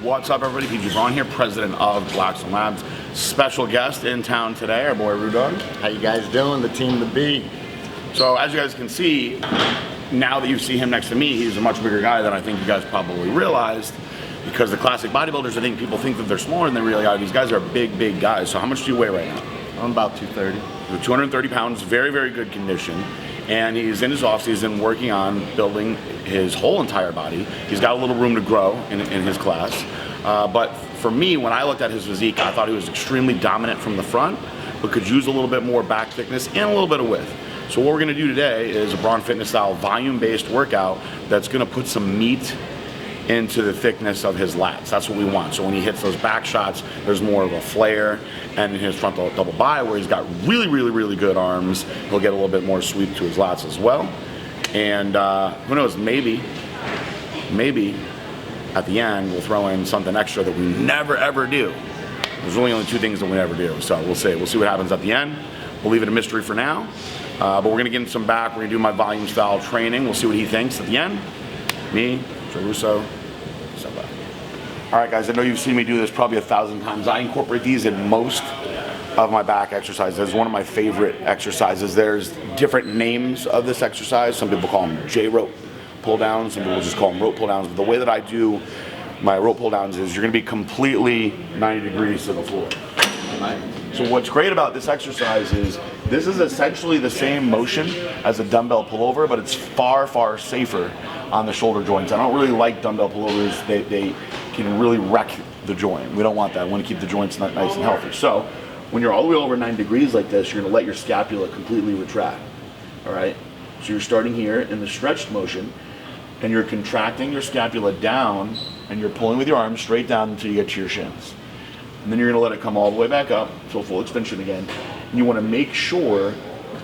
What's up, everybody? PG Braun here, president of Blackstone Labs. Special guest in town today, our boy Rudogg. How you guys doing? The team to beat. So as you guys can see, now that you see him next to me, he's a much bigger guy than I think you guys probably realized. Because the classic bodybuilders, I think people think that they're smaller than they really are. These guys are big, big guys. So how much do you weigh right now? I'm about 230. You're 230 pounds, very, very good condition. And he's in his off-season working on building his whole entire body. He's got a little room to grow in his class. But for me, when I looked at his physique, I thought he was extremely dominant from the front, but could use a little bit more back thickness and a little bit of width. So what we're gonna do today is a Braun Fitness style volume-based workout that's gonna put some meat into the thickness of his lats. That's what we want. So when he hits those back shots, there's more of a flare, and in his frontal double bi, where he's got really, really, really good arms, he'll get a little bit more sweep to his lats as well. And who knows, maybe at the end we'll throw in something extra that we never ever do. There's really only two things that we never do, so we'll see. We'll see what happens at the end. We'll leave it a mystery for now, but we're gonna get him some back. We're gonna do my volume style training. We'll see what he thinks at the end. Me, Russo. All right, guys, I know you've seen me do this probably 1,000 times. I incorporate these in most of my back exercises. It's one of my favorite exercises. There's different names of this exercise. Some people call them J-rope pull downs. Some people just call them rope pull downs. But the way that I do my rope pull downs is you're gonna be completely 90 degrees to the floor. Right? So what's great about this exercise is this is essentially the same motion as a dumbbell pullover, but it's far, far safer on the shoulder joints. I don't really like dumbbell pullovers. They can really wreck the joint. We don't want that. We want to keep the joints nice and healthy. So when you're all the way over 90 degrees like this, you're going to let your scapula completely retract. All right? So you're starting here in the stretched motion, and you're contracting your scapula down, and you're pulling with your arms straight down until you get to your shins. And then you're going to let it come all the way back up to full extension again. And you want to make sure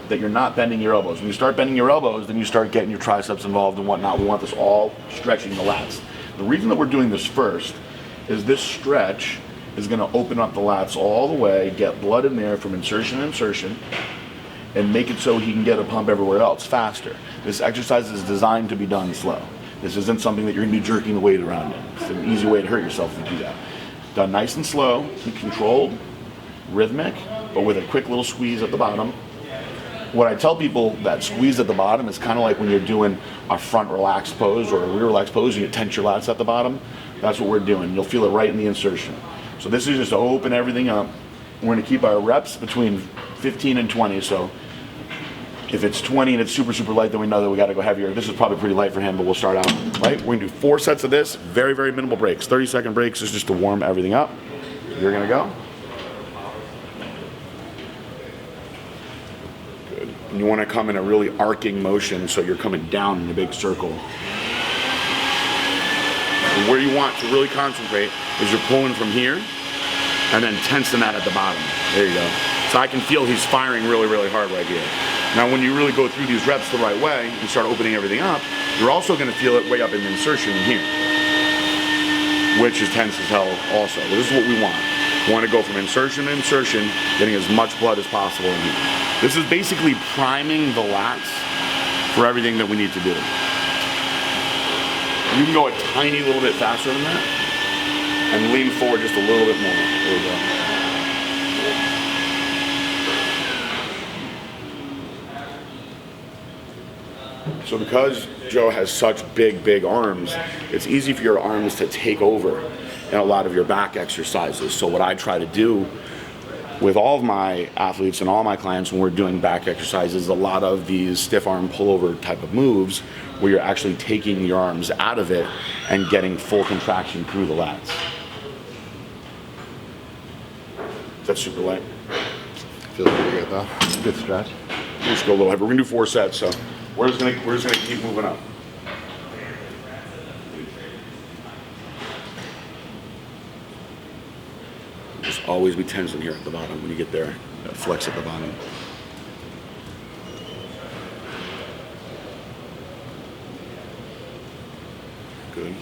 that you're not bending your elbows. When you start bending your elbows, then you start getting your triceps involved and whatnot. We want this all stretching the lats. The reason that we're doing this first is this stretch is going to open up the lats all the way, get blood in there from insertion to insertion, and make it so he can get a pump everywhere else faster. This exercise is designed to be done slow. This isn't something that you're going to be jerking the weight around in. It's an easy way to hurt yourself if you do that. Done nice and slow, and controlled, rhythmic, but with a quick little squeeze at the bottom. What I tell people, that squeeze at the bottom is kind of like when you're doing a front relaxed pose or a rear relaxed pose and you tense your lats at the bottom. That's what we're doing. You'll feel it right in the insertion. So this is just to open everything up. We're going to keep our reps between 15 and 20. So if it's 20 and it's super, super light, then we know that we got to go heavier. This is probably pretty light for him, but we'll start out, right? We're going to do 4 sets of this, very, very minimal breaks. 30-second breaks is just to warm everything up. You're going to go. And you want to come in a really arcing motion, so you're coming down in a big circle. And where you want to really concentrate is you're pulling from here and then tensing that at the bottom. There you go. So I can feel he's firing really, really hard right here. Now when you really go through these reps the right way and start opening everything up, you're also going to feel it way up in the insertion in here, which is tense as hell also. But this is what we want. We want to go from insertion to insertion, getting as much blood as possible in here. This is basically priming the lats for everything that we need to do. You can go a tiny little bit faster than that and lean forward just a little bit more. There we go. So because Joe has such big, big arms, it's easy for your arms to take over in a lot of your back exercises. So what I try to do with all of my athletes and all my clients when we're doing back exercises, a lot of these stiff arm pullover type of moves where you're actually taking your arms out of it and getting full contraction through the lats. That's super light. Feels pretty good though. Good stretch. Let's go a little heavy. We're gonna do 4 sets, so we're just gonna keep moving up. Just always be tensing here at the bottom when you get there. That flex at the bottom. Good.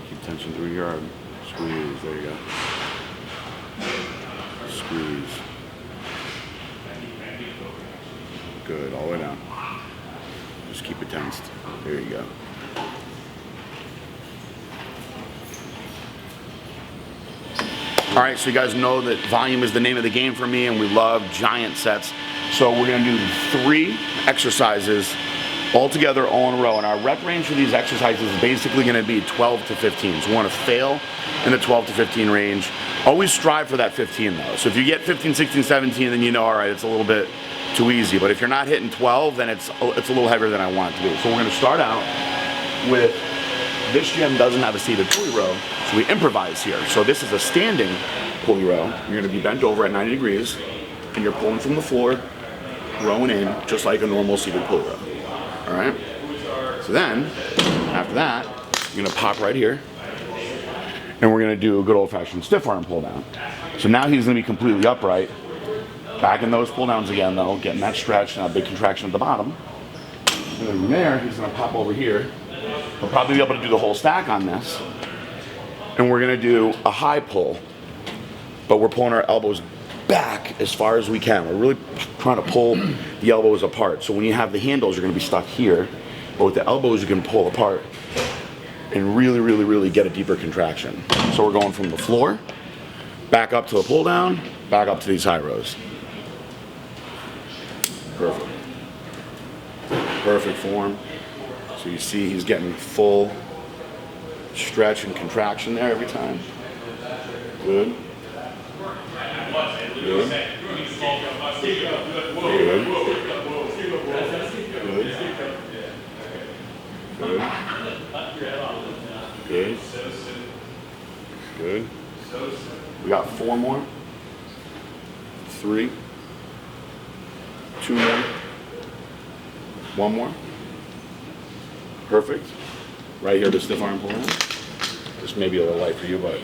Keep tension through your arm. Squeeze. There you go. Squeeze. Good, all the way down. Just keep it tensed. There you go. All right, so you guys know that volume is the name of the game for me, and we love giant sets. So we're gonna do 3 exercises all together, all in a row. And our rep range for these exercises is basically gonna be 12 to 15. So we wanna fail in the 12 to 15 range. Always strive for that 15 though. So if you get 15, 16, 17, then you know, all right, it's a little bit too easy. But if you're not hitting 12, then it's a little heavier than I want it to be. So we're gonna start out with, this gym doesn't have a seated pulley row, so we improvise here. So this is a standing pulley row. You're gonna be bent over at 90 degrees, and you're pulling from the floor, rowing in, just like a normal seated pulley row. All right? So then, after that, you're gonna pop right here, and we're gonna do a good old-fashioned stiff arm pull down. So now he's gonna be completely upright, back in those pull downs again though, getting that stretch and that big contraction at the bottom. And then from there, he's gonna pop over here. We'll probably be able to do the whole stack on this. And we're gonna do a high pull, but we're pulling our elbows back as far as we can. We're really trying to pull the elbows apart. So when you have the handles, you're gonna be stuck here, but with the elbows, you can pull apart and really, really, really get a deeper contraction. So we're going from the floor, back up to the pull down, back up to these high rows. Perfect. Perfect form. So you see he's getting full stretch and contraction there every time. Good. Good. Good. Good. Good. Good. Good. We got 4 more. 3. 2 more. 1 more. Perfect. Right here, the stiff arm pull. This may be a little light for you, but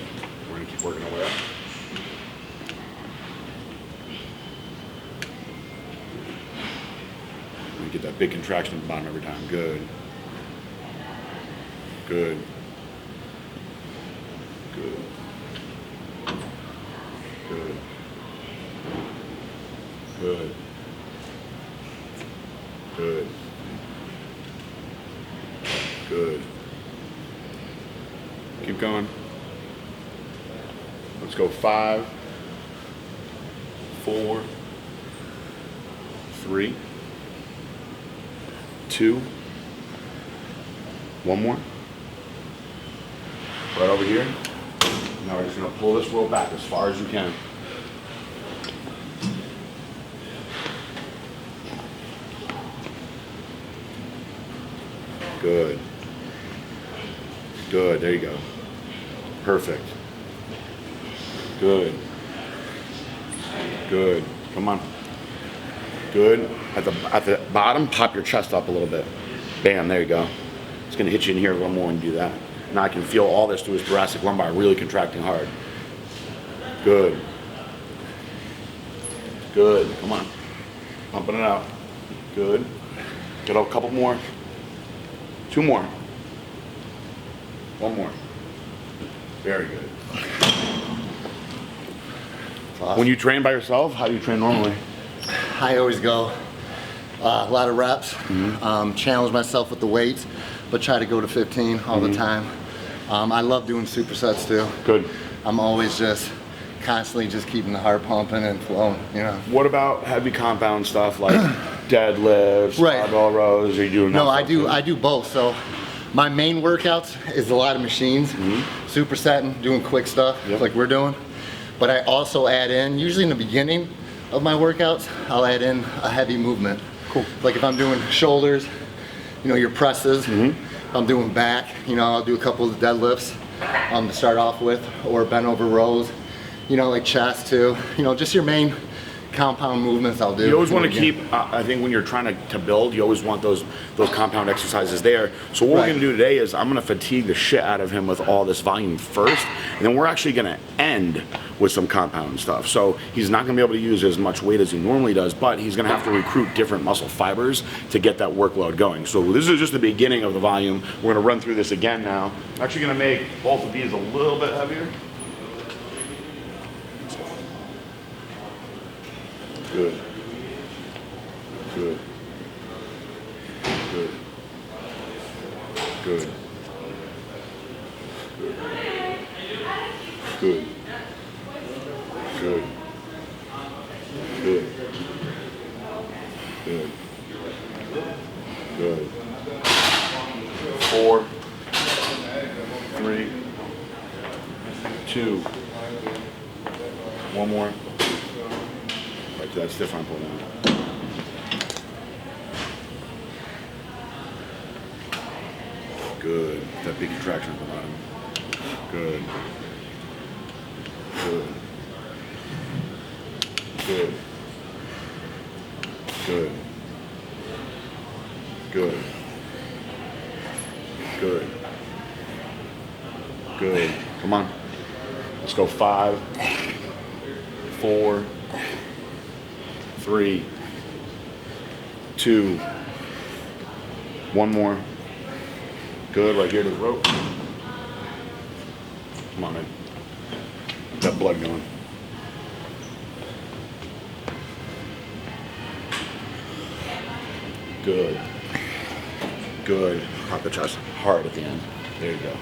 we're gonna keep working our way up. We get that big contraction at the bottom every time. Good. Good. Good. Good. Good. Good. Good. Keep going. Let's go 5, 4, 3, 2, 1 more. Right over here. Now we're just gonna pull this rope back as far as you can. Good. Good, there you go. Perfect. Good. Good. Come on. Good. At the bottom, pop your chest up a little bit. Bam, there you go. It's gonna hit you in here a little more when you do that. Now I can feel all this through his thoracic lumbar really contracting hard. Good. Good. Come on. Pumping it out. Good. Get a couple more. 2 more. 1 more. Very good. Awesome. When you train by yourself, how do you train normally? I always go a lot of reps, challenge myself with the weights, but try to go to 15 all the time. I love doing supersets too. Good. I'm always just constantly just keeping the heart pumping and flowing, you know. What about heavy compound stuff like deadlifts, Right. barbell rows? Are you doing that? No, stuff too? I do both. So my main workouts is a lot of machines, supersetting, doing quick stuff like we're doing. But I also add in, usually in the beginning of my workouts, I'll add in a heavy movement. Cool. Like if I'm doing shoulders, you know, your presses. If I'm doing back, you know, I'll do a couple of deadlifts to start off with, or bent over rows, you know, like chest too. You know, just your main compound movements I'll do. You always want to keep, I think when you're trying to build, you always want those compound exercises there. So what we're going to do today is I'm going to fatigue the shit out of him with all this volume first, and then we're actually going to end with some compound stuff. So he's not going to be able to use as much weight as he normally does, but he's going to have to recruit different muscle fibers to get that workload going. So this is just the beginning of the volume. We're going to run through this again now. I'm actually going to make both of these a little bit heavier. Good. Good. Good. Good. Good. Good. Good. Good. Good. 4, 3, 2. One more. Right to that stiff arm pull down. Good. That big contraction at the bottom. Good. Good. Good. Good. Good. Good. Good. Come on. Let's go 5, 4, 3, 2. One more. Good. Right here to the rope. Come on, man. Get that blood going. Good. Good. Pop the chest hard at the end. There you go.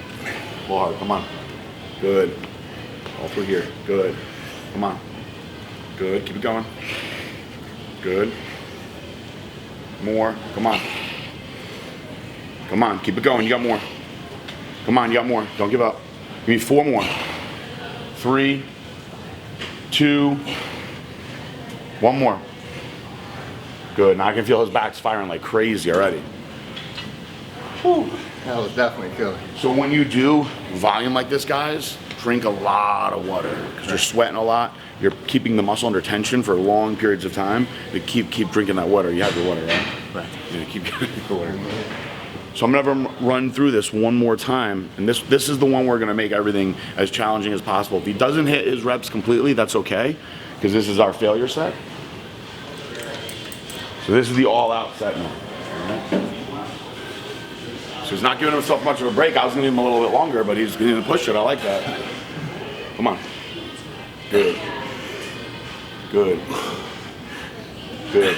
Pull hard. Come on. Good. All through here. Good. Come on. Good. Keep it going. Good. More. Come on. Come on. Keep it going. You got more. Come on. You got more. Don't give up. Give me 4 more. 3, 2, 1 more. Good. Now I can feel his back's firing like crazy already. Whew. That was definitely good. So when you do volume like this, guys, drink a lot of water because you're sweating a lot. You're keeping the muscle under tension for long periods of time. You keep drinking that water. You have your water, right? Right. Yeah, keep drinking the water. So I'm gonna run through this one more time, and this is the one we're gonna make everything as challenging as possible. If he doesn't hit his reps completely, that's okay, because this is our failure set. So this is the all-out set now. Right? So he's not giving himself much of a break. I was gonna give him a little bit longer, but he's gonna push it. I like that. Come on. Good. Good. Good.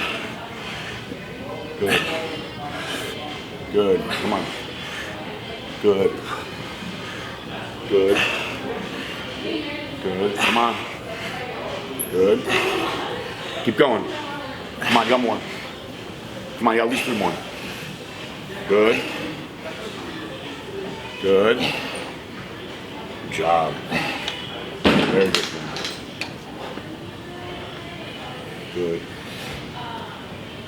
Good. Good. Come on. Good. Good. Good. Come on. Good. Keep going. Come on, you got more. Come on, you got at least 3 more. Good. Good. Good job. Very good. Good.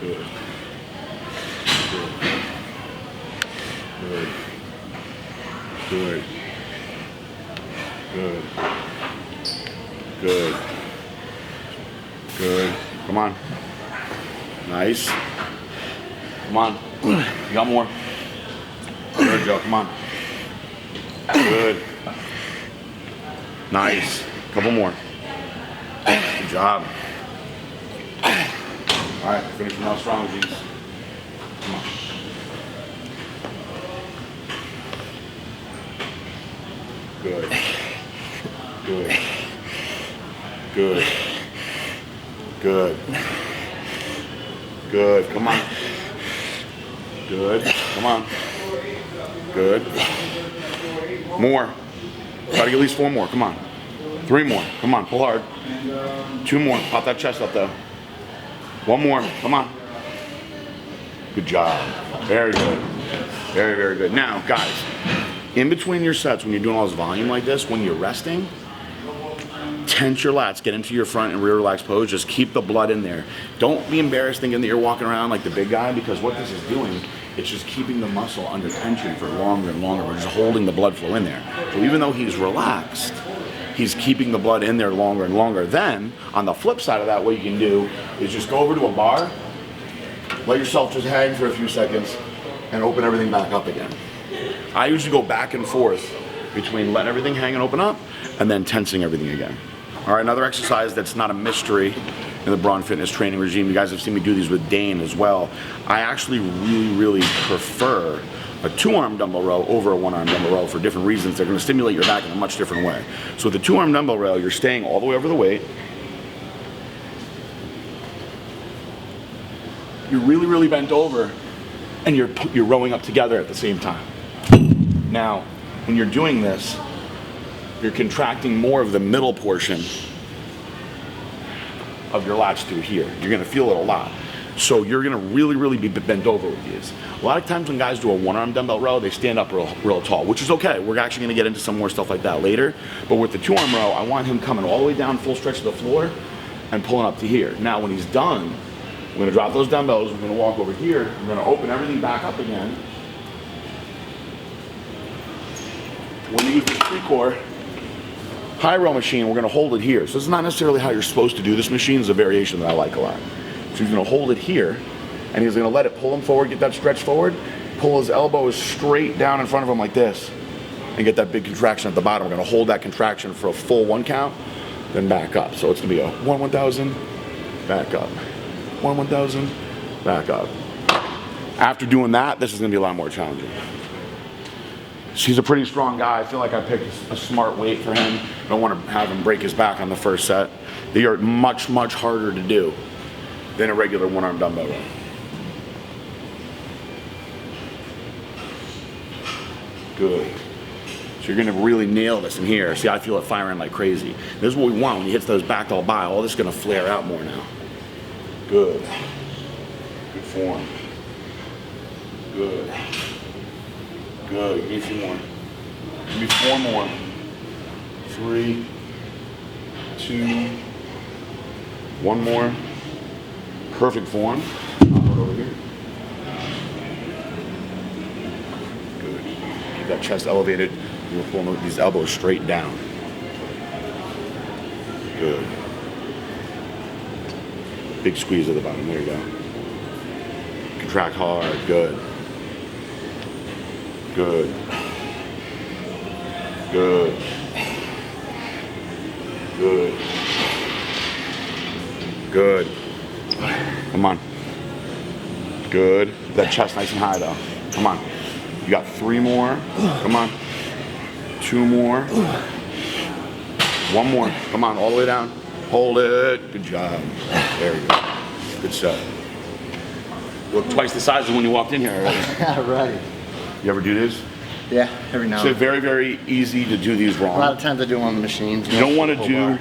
Good. Good. Good. Good. Good. Good. Good. Come on. Nice. Come on. You got more. Good, Joe. Come on. Good. Nice. Couple more. Good job. All right, finish now strong, G's. Come on. Good. Good. Good. Good. Good. Come on. Good. Come on. Good. More. Try to get at least 4 more. Come on. 3 more. Come on. Pull hard. 2 more. Pop that chest up there. 1 more. Come on. Good job. Very good. Very, very good. Now, guys, in between your sets, when you're doing all this volume like this, when you're resting, tense your lats, get into your front and rear relaxed pose, just keep the blood in there. Don't be embarrassed thinking that you're walking around like the big guy, because what this is doing, it's just keeping the muscle under tension for longer and longer. We're just holding the blood flow in there. So even though he's relaxed, he's keeping the blood in there longer and longer. Then, on the flip side of that, what you can do is just go over to a bar, let yourself just hang for a few seconds, and open everything back up again. I usually go back and forth between letting everything hang and open up, and then tensing everything again. All right, another exercise that's not a mystery in the Braun Fitness training regime. You guys have seen me do these with Dane as well. I actually really prefer a 2-arm dumbbell row over a 1-arm dumbbell row for different reasons. They're going to stimulate your back in a much different way. So with the 2-arm dumbbell row, you're staying all the way over the weight. you're really, really bent over, and you're rowing up together at the same time. Now, when you're doing this, you're contracting more of the middle portion of your lats through here. You're gonna feel it a lot. So you're gonna really, really be bent over with these. A lot of times when guys do a one-arm dumbbell row, they stand up real tall, which is okay. We're actually gonna get into some more stuff like that later. But with the two-arm row, I want him coming all the way down full stretch of the floor and pulling up to here. Now, when he's done, we're gonna drop those dumbbells, we're gonna walk over here, we're gonna open everything back up again. When you use this pre-core high row machine, we're gonna hold it here. So this is not necessarily how you're supposed to do this machine. It's a variation that I like a lot. So he's gonna hold it here, and he's gonna let it pull him forward, get that stretch forward, pull his elbows straight down in front of him like this, and get that big contraction at the bottom. We're gonna hold that contraction for a full 1 count, then back up. So it's gonna be a 1-1000, back up. 1-1000, back up. After doing that, this is gonna be a lot more challenging. He's a pretty strong guy. I feel like I picked a smart weight for him. I don't want to have him break his back on the first set. They are much, much harder to do than a regular one-arm dumbbell row. Good. So you're gonna really nail this in here. See, I feel it firing like crazy. This is what we want. When he hits those back all by, all this is gonna flare out more now. Good. Good form. Good. Good. Give me a few more. Give me 4 more. 3, 2, 1 more. Perfect form. Right over here. Good. Keep that chest elevated. You're pulling these elbows straight down. Good. Big squeeze at the bottom. There you go. Contract hard. Good. Good. Good. Good. Good. Come on. Good. That chest nice and high though. Come on. You got 3 more. Come on. 2 more. 1 more. Come on, all the way down. Hold it. Good job. There you go. Good set. You look twice the size of when you walked in here already. Right. You ever do this? Yeah, every now and So then. very, very easy to do these wrong. A lot of times I do them on the machines. You don't want to do.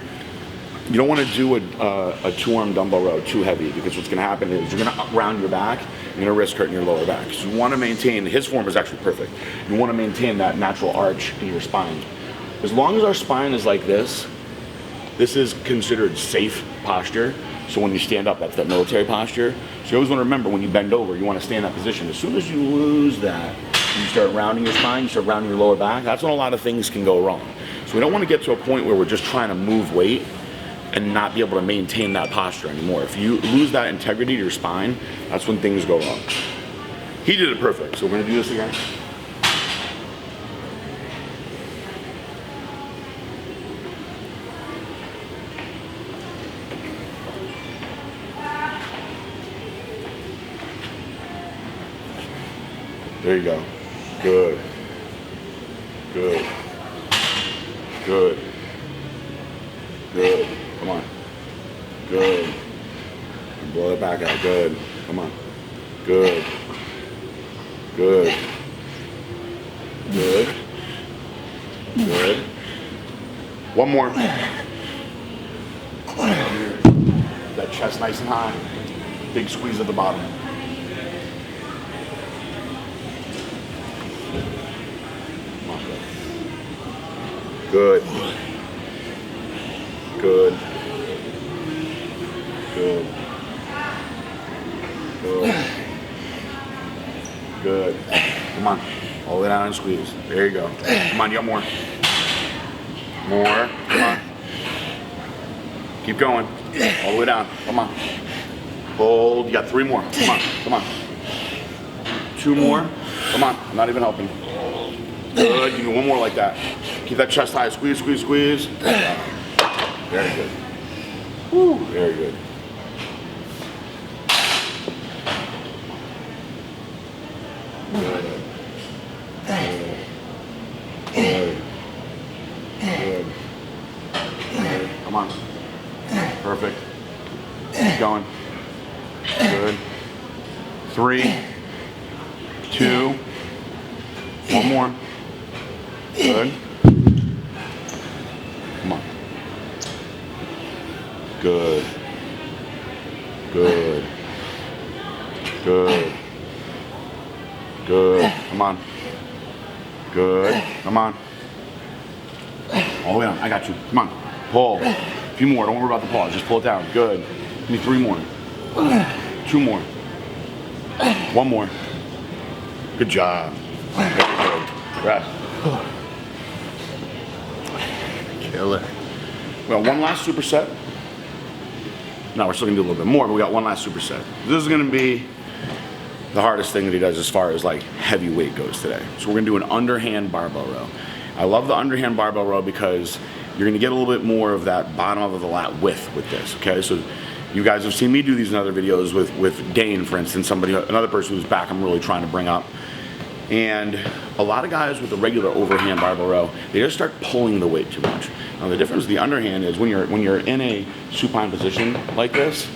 You don't want to do a two-arm dumbbell row too heavy, because what's going to happen is you're going to round your back, you're going to risk hurting your lower back. So you want to maintain. His form is actually perfect. You want to maintain that natural arch in your spine. As long as our spine is like this, this is considered safe posture. So when you stand up, that's that military posture. So you always want to remember, when you bend over, you want to stay in that position. As soon as you lose that, you start rounding your spine, you start rounding your lower back. That's when a lot of things can go wrong. So we don't want to get to a point where we're just trying to move weight and not be able to maintain that posture anymore. If you lose that integrity to your spine, that's when things go wrong. He did it perfect, so we're gonna do this again. There you go. Good. Good. Good. Good. Come on. Good. And blow it back out. Good. Come on. Good. Good. Good. Good. 1 more. That chest nice and high. Big squeeze at the bottom. Come on, good. Good. Good. Good. Good. Come on. All the way down and squeeze. There you go. Come on, you got more. More. Come on. Keep going. All the way down. Come on. Hold. You got 3 more. Come on. Come on. 2 more. Come on. I'm not even helping. Good. Give me 1 more like that. Keep that chest high. Squeeze, squeeze, squeeze. Very good. Woo. Very good. Good. Good. Good. Good. Good. Come on. Perfect. Keep going. Good. 3, 2, one more. Good. Come on. Good. Good. Good. Good. Come on. Good. Come on. All the way down. I got you. Come on. Pull. A few more. Don't worry about the pause. Just pull it down. Good. Give me 3 more. 2 more. 1 more. Good job. Very good. Rest. Killer. Well, one last superset. No, we're still gonna do a little bit more, but we got one last superset. This is gonna be the hardest thing that he does as far as like heavy weight goes today. So we're gonna do an underhand barbell row. I love the underhand barbell row because you're gonna get a little bit more of that bottom of the lat width with this, okay? So you guys have seen me do these in other videos with Dane, for instance, another person whose back I'm really trying to bring up. And a lot of guys with the regular overhand barbell row, they just start pulling the weight too much. Now the difference with the underhand is when you're in a supine position like this,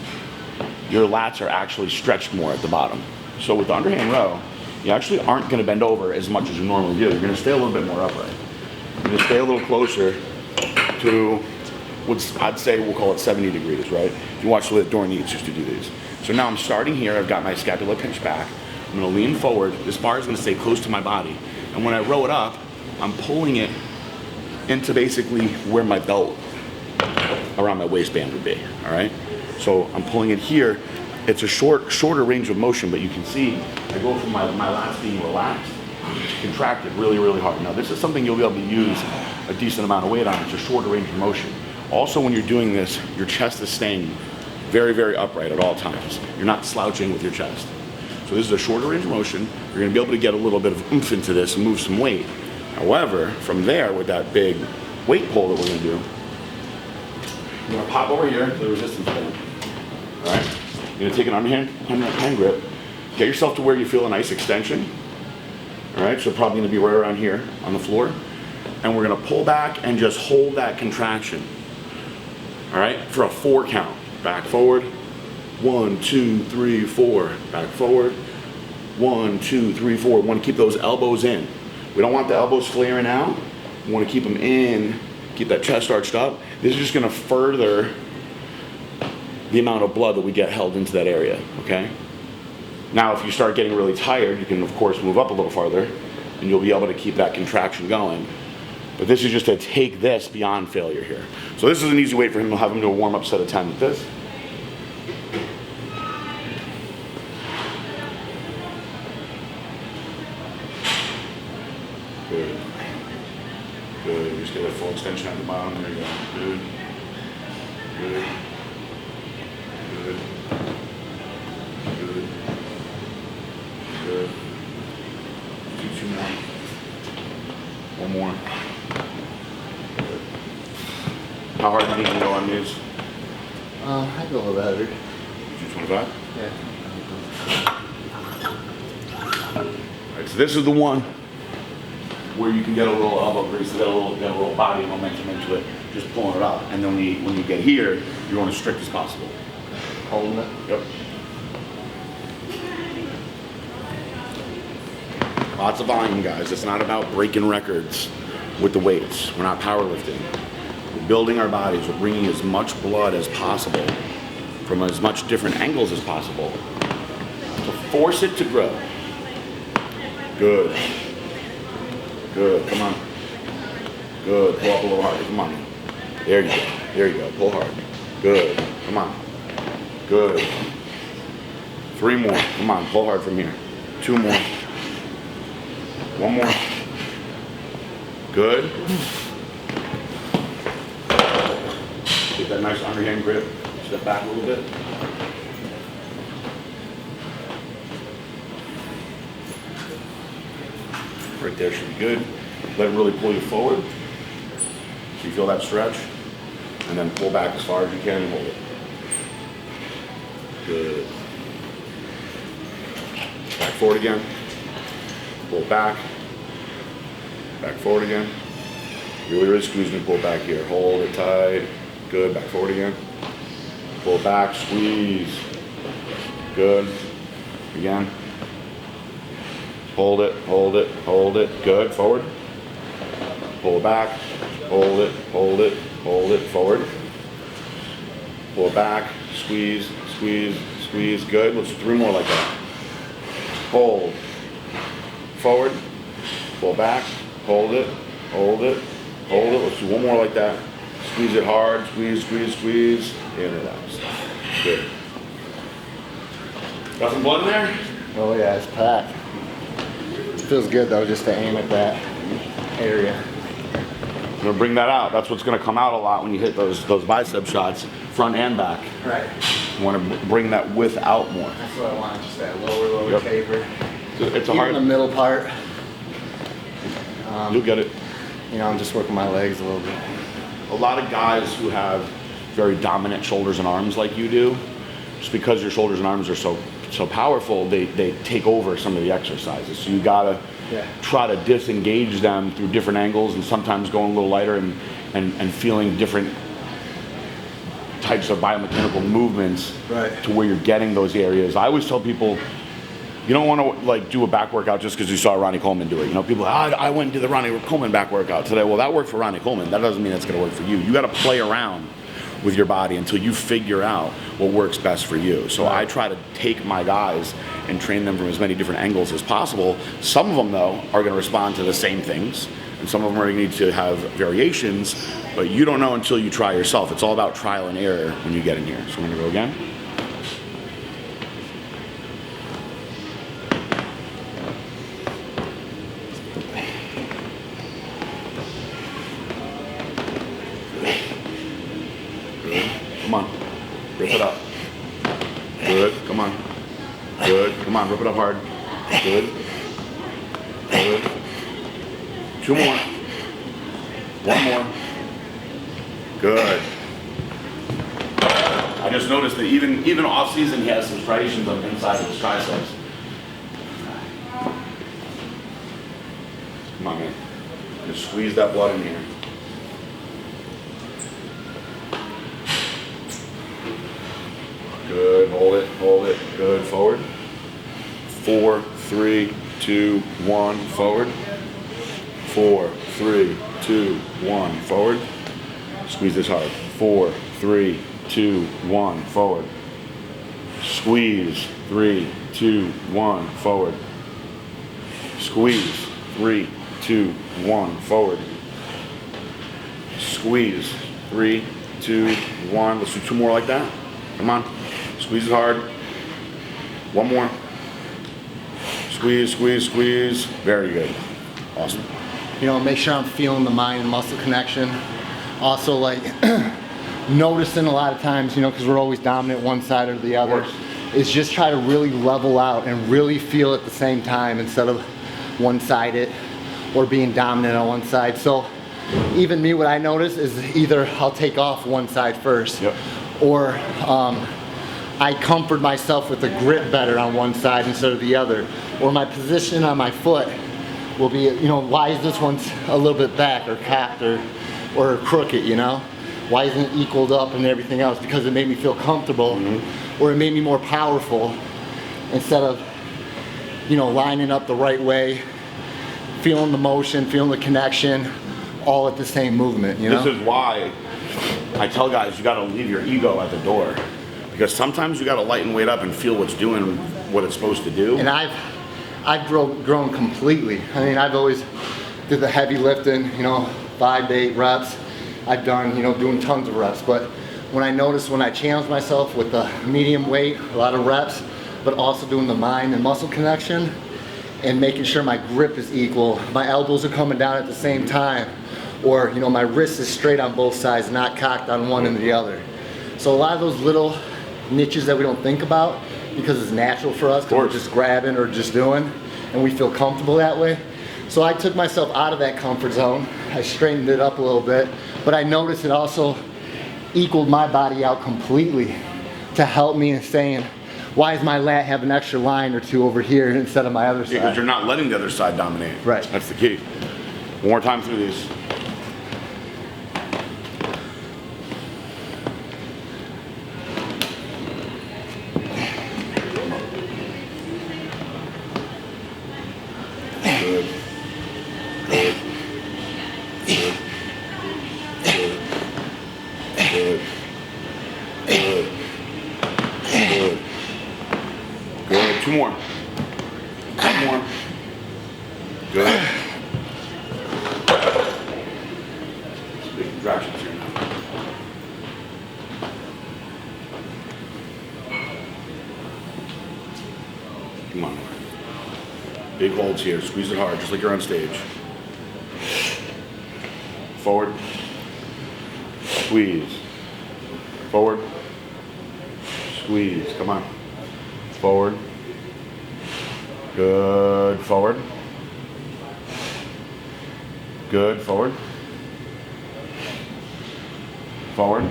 your lats are actually stretched more at the bottom. So with the underhand row, you actually aren't going to bend over as much as you normally do. You're going to stay a little bit more upright. You're going to stay a little closer to what I'd say we'll call it 70 degrees, right? If you watch Dorn Eats used to do these. So now I'm starting here. I've got my scapula pinched back. I'm going to lean forward. This bar is going to stay close to my body. And when I row it up, I'm pulling it into basically where my belt around my waistband would be, all right? So I'm pulling it here. It's a shorter range of motion, but you can see I go from my lats being relaxed to contracted really, really hard. Now this is something you'll be able to use a decent amount of weight on. It's a shorter range of motion. Also, when you're doing this, your chest is staying very, very upright at all times. You're not slouching with your chest. So this is a shorter range of motion. You're gonna be able to get a little bit of oomph into this and move some weight. However, from there, with that big weight pull that we're gonna do, you're gonna pop over here to the resistance band, all right? You're gonna take an underhand hand grip, get yourself to where you feel a nice extension, all right? So probably gonna be right around here on the floor. And we're gonna pull back and just hold that contraction, all right? For a 4 count. Back forward, 1, 2, 3, 4. Back forward, 1, 2, 3, 4. We wanna keep those elbows in. We don't want the elbows flaring out. We wanna keep them in, keep that chest arched up. This is just gonna further the amount of blood that we get held into that area, okay? Now, if you start getting really tired, you can of course move up a little farther and you'll be able to keep that contraction going. But this is just to take this beyond failure here. So this is an easy way for him. We'll have him do a warm-up set of 10 with this. Good. Good. Just get a full extension at the bottom. There you go. Good. Good. Good. Good. Good. Do 2 more. 1 more. Good. How hard do you think you go on these? I go a little heavier. 225? Yeah. Alright, so this is the one where you can get a little elbow grease, get a little body momentum into it, just pulling it up. And then when you get here, you're going as strict as possible. Holding it? Yep. Lots of volume, guys. It's not about breaking records with the weights. We're not powerlifting. We're building our bodies. We're bringing as much blood as possible from as much different angles as possible to force it to grow. Good. Good. Come on. Good. Pull up a little harder. Come on. There you go. There you go. Pull hard. Good. Come on. Good. 3 more. Come on. Pull hard from here. 2 more. 1 more. Good. Get that nice underhand grip. Step back a little bit. Right there should be good. Let it really pull you forward. So you feel that stretch. And then pull back as far as you can and hold it. Good. Back forward again. Pull back. Back forward again. Really, really squeeze and pull back here. Hold it tight. Good. Back forward again. Pull back. Squeeze. Good. Again. Hold it, hold it, hold it. Good. Forward. Pull it back. Hold it, hold it, hold it. Forward. Pull it back. Squeeze, squeeze, squeeze. Good. Let's do 3 more like that. Hold. Forward. Pull back. Hold it, hold it, hold it. Let's do 1 more like that. Squeeze it hard. Squeeze, squeeze, squeeze. And relax. Good. Got some blood in there? Oh yeah, it's packed. It feels good though, just to aim at that area. I'm gonna bring that out. That's what's gonna come out a lot when you hit those bicep shots, front and back. Right. You wanna bring that width out more. That's what I want, just that lower taper. It's a Even hard. the middle part. You'll get it. You know, I'm just working my legs a little bit. A lot of guys who have very dominant shoulders and arms like you do, just because your shoulders and arms are so powerful, they take over some of the exercises. So you gotta try to disengage them through different angles, and sometimes going a little lighter and feeling different types of biomechanical movements to where you're getting those areas. I always tell people, you don't want to like do a back workout just because you saw Ronnie Coleman do it. You know, people, I went and did the Ronnie Coleman back workout today. Well, that worked for Ronnie Coleman. That doesn't mean it's going to work for you. You got to play around with your body until you figure out what works best for you. So I try to take my guys and train them from as many different angles as possible. Some of them, though, are going to respond to the same things, and some of them are going to need to have variations, but you don't know until you try yourself. It's all about trial and error when you get in here. So we're going to go again. Come on, rip it up. Good, come on. Good, come on, rip it up hard. Good. Good. 2 more. 1 more. Good. I just noticed that even off season he has some striations on the inside of his triceps. Come on, man. Just squeeze that blood in here. Good, hold it, good, forward. 4, 3, 2, 1, forward. 4, 3, 2, 1, forward. Squeeze this hard. 4, 3, 2, 1, forward. Squeeze, 3, 2, 1, forward. Squeeze, 3, 2, 1, forward. Squeeze, 3, 2, 1. Let's do 2 more like that. Come on. Squeeze it hard. 1 more. Squeeze, squeeze, squeeze. Very good. Awesome. You know, make sure I'm feeling the mind and muscle connection. Also, like, noticing a lot of times, you know, because we're always dominant one side or the other, is just try to really level out and really feel at the same time instead of one-sided or being dominant on one side. So even me, what I notice is either I'll take off one side first, or I comfort myself with the grip better on one side instead of the other, or my position on my foot will be, you know, why is this one a little bit back or cocked or crooked, you know? Why isn't it equaled up and everything else? Because it made me feel comfortable, or it made me more powerful instead of, you know, lining up the right way, feeling the motion, feeling the connection, all at the same movement, you know? This is why I tell guys you gotta leave your ego at the door. Because sometimes you gotta lighten weight up and feel what's doing what it's supposed to do. And I've grown completely. I mean, I've always did the heavy lifting, you know, 5 to 8 reps. I've done, you know, doing tons of reps. But when I challenge myself with the medium weight, a lot of reps, but also doing the mind and muscle connection and making sure my grip is equal, my elbows are coming down at the same time, or, you know, my wrist is straight on both sides, not cocked on one and the other. So a lot of those little niches that we don't think about, because it's natural for us, because we're just grabbing or just doing, and we feel comfortable that way. So I took myself out of that comfort zone. I straightened it up a little bit, but I noticed it also equaled my body out completely to help me in saying, why does my lat have an extra line or 2 over here instead of my other side? Because you're not letting the other side dominate. Right. That's the key. One more time through these. 2 more. 1 more. Good. Big contractions here now. Come on. Big holds here. Squeeze it hard, just like you're on stage. Forward. Squeeze. Forward. Squeeze. Come on. Forward. Good. Forward. Good. Forward. Forward.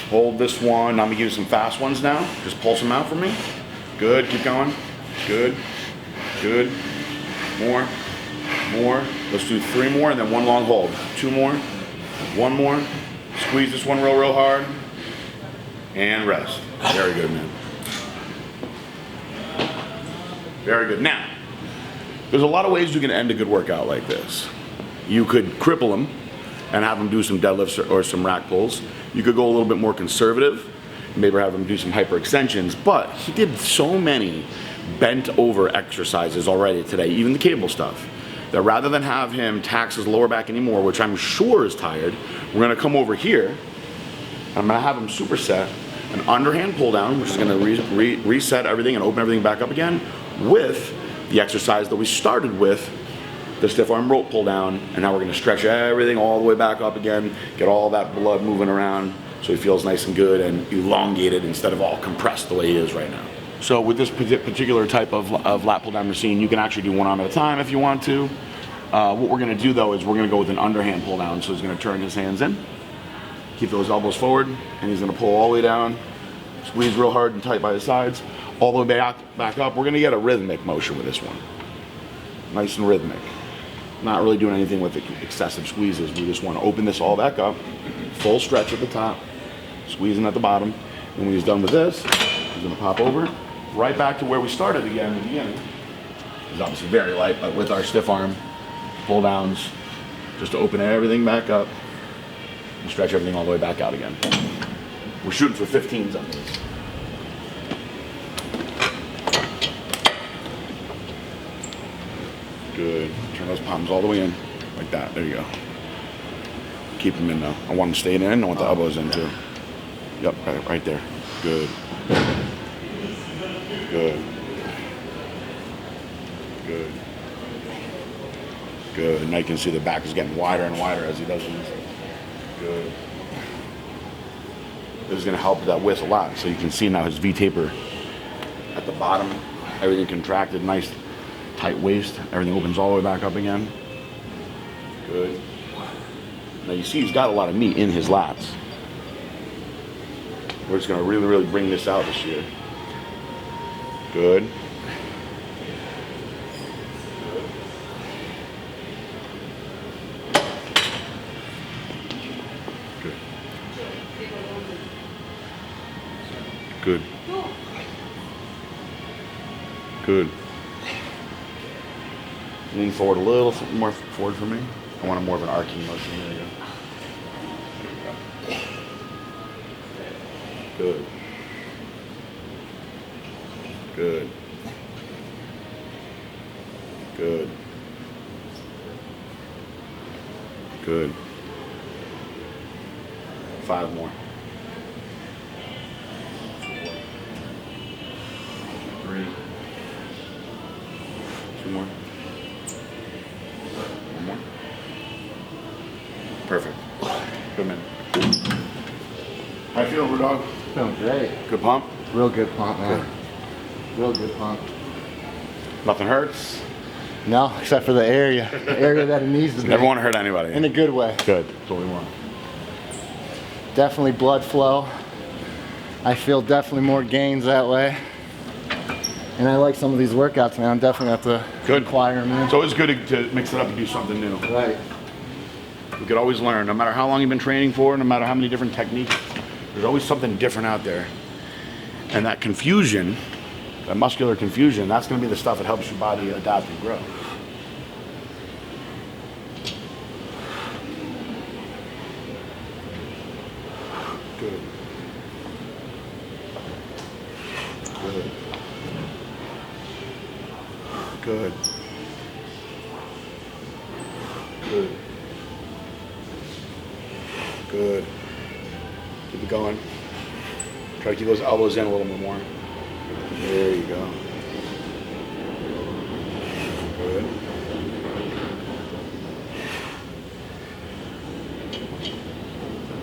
Hold this one. I'm gonna give you some fast ones now. Just pulse them out for me. Good. Keep going. Good. Good. More. More. Let's do 3 more and then 1 long hold. 2 more. 1 more. Squeeze this one real hard. And rest. Very good, man. Very good. Now, there's a lot of ways you can end a good workout like this. You could cripple them and have them do some deadlifts or some rack pulls. You could go a little bit more conservative, maybe have them do some hyperextensions, but he did so many bent over exercises already today, even the cable stuff, that rather than have him tax his lower back anymore, which I'm sure is tired, we're gonna come over here, and I'm gonna have him superset an underhand pull down, which is gonna reset everything and open everything back up again, with the exercise that we started with, the stiff arm rope pull down, and now we're gonna stretch everything all the way back up again, get all that blood moving around so he feels nice and good and elongated instead of all compressed the way he is right now. So with this particular type of lat pull down machine, you can actually do 1 arm at a time if you want to. What we're gonna do though is we're gonna go with an underhand pull down. So he's gonna turn his hands in, keep those elbows forward, and he's gonna pull all the way down, squeeze real hard and tight by the sides, all the way back up. We're gonna get a rhythmic motion with this one. Nice and rhythmic. Not really doing anything with the excessive squeezes. We just wanna open this all back up, full stretch at the top, squeezing at the bottom. And when he's done with this, he's gonna pop over, right back to where we started again at the beginning. It's obviously very light, but with our stiff arm pull downs, just to open everything back up and stretch everything all the way back out again. We're shooting for 15s on this. Good. Turn those palms all the way in, like that. There you go. Keep them in though. I want them staying in. I want the elbows in too. Yep, right there. Good. Good. Good. Good. Now you can see the back is getting wider and wider as he does this. Good. This is going to help that width a lot. So you can see now his V taper at the bottom. Everything contracted, nice tight waist. Everything opens all the way back up again. Good. Now you see he's got a lot of meat in his lats. We're just going to really bring this out this year. Good. Good. Good. Lean forward a little more forward for me. I want more of an arcing motion. There you go. Good. Good. Good. Good. 5 more. 3. 2 more. 1 more. Perfect. Good man. How you feeling, Rudogg? Feeling great. Good pump? Real good pump, man. Real good pump. Nothing hurts? No, except for the area that it needs to be. Never want to hurt anybody. In a good way. Good. That's what we want. Definitely blood flow. I feel definitely more gains that way. And I like some of these workouts, man. I'm definitely have to acquire them in. It's always good to mix it up and do something new. Right. We could always learn, no matter how long you've been training for, no matter how many different techniques, there's always something different out there. And that confusion, that muscular confusion, that's going to be the stuff that helps your body adapt and grow. Good. Good. Good. Good. Good. Keep it going. Try to keep those elbows in a little bit more. There you go. Good.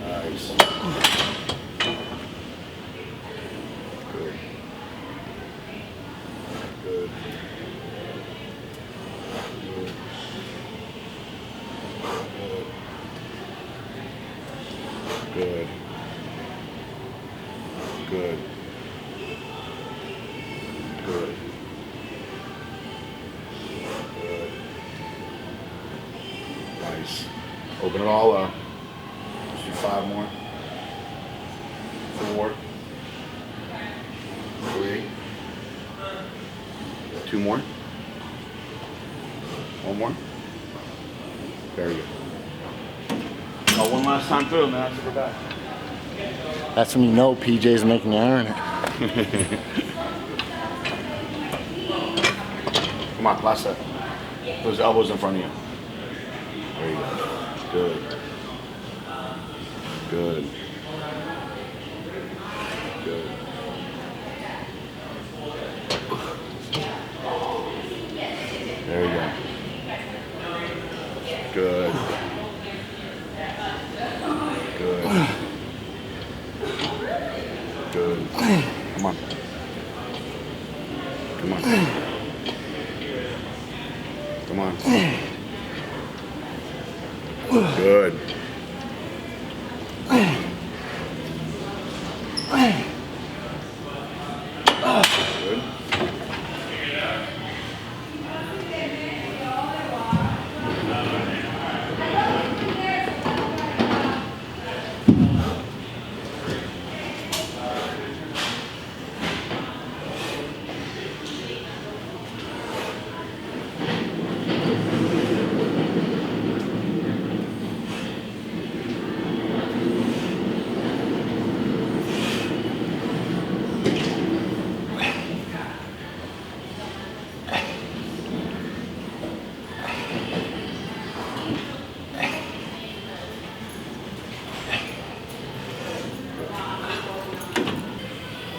Nice. Good. Good. Good. Good. Good. Good. Nice. Open it all up. Let's do 5 more. 4. 3. 2 more. 1 more. Very good. Oh, one last time through, man. That's super bad. That's when you know PJ's making you earn it. Come on, last set. Those elbows in front of you. There you go. Good. Good. Good. There you go. Good. Good. Good. Come on. Come on. Come on. Good. Good.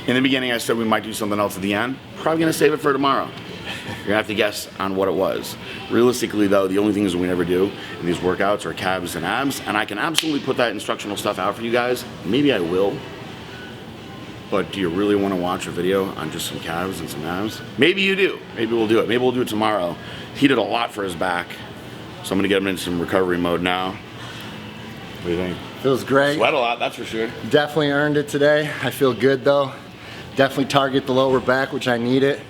In the beginning, I said we might do something else at the end. Probably gonna save it for tomorrow. You're gonna have to guess on what it was. Realistically though, the only things we never do in these workouts are calves and abs, and I can absolutely put that instructional stuff out for you guys. Maybe I will. But do you really wanna watch a video on just some calves and some abs? Maybe you do. Maybe we'll do it. Maybe we'll do it tomorrow. He did a lot for his back, so I'm gonna get him in some recovery mode now. What do you think? Feels great. Sweat a lot, that's for sure. Definitely earned it today. I feel good though. Definitely target the lower back, which I need it.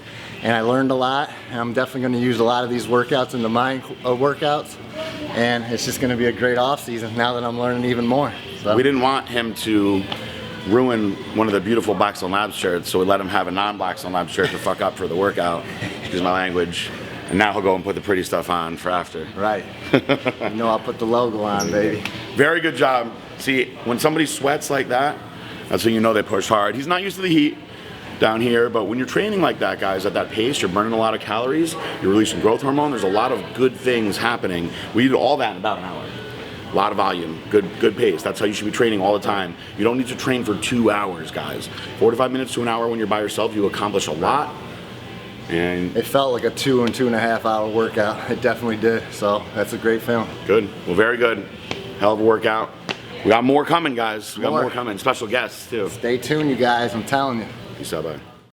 And I learned a lot. And I'm definitely gonna use a lot of these workouts into my workouts. And it's just gonna be a great off season now that I'm learning even more. So. We didn't want him to ruin one of the beautiful Blackstone Labs shirts, so we let him have a non-Blackstone Labs shirt to fuck up for the workout, excuse my language. And now he'll go and put the pretty stuff on for after. Right. You know I'll put the logo on, baby. Very good job. See, when somebody sweats like that, that's when you know they push hard. He's not used to the heat down here, but when you're training like that, guys, at that pace, you're burning a lot of calories, you're releasing growth hormone, there's a lot of good things happening. We did all that in about an hour. A lot of volume, good pace. That's how you should be training all the time. You don't need to train for 2 hours, guys. 45 minutes to an hour when you're by yourself, you accomplish a lot. And it felt like a 2 and 2.5 hour workout. It definitely did. So that's a great feeling. Good. Well, very good. Hell of a workout. We got more coming, guys. We got more coming. Special guests, too. Stay tuned, you guys. I'm telling you. Peace out, bye.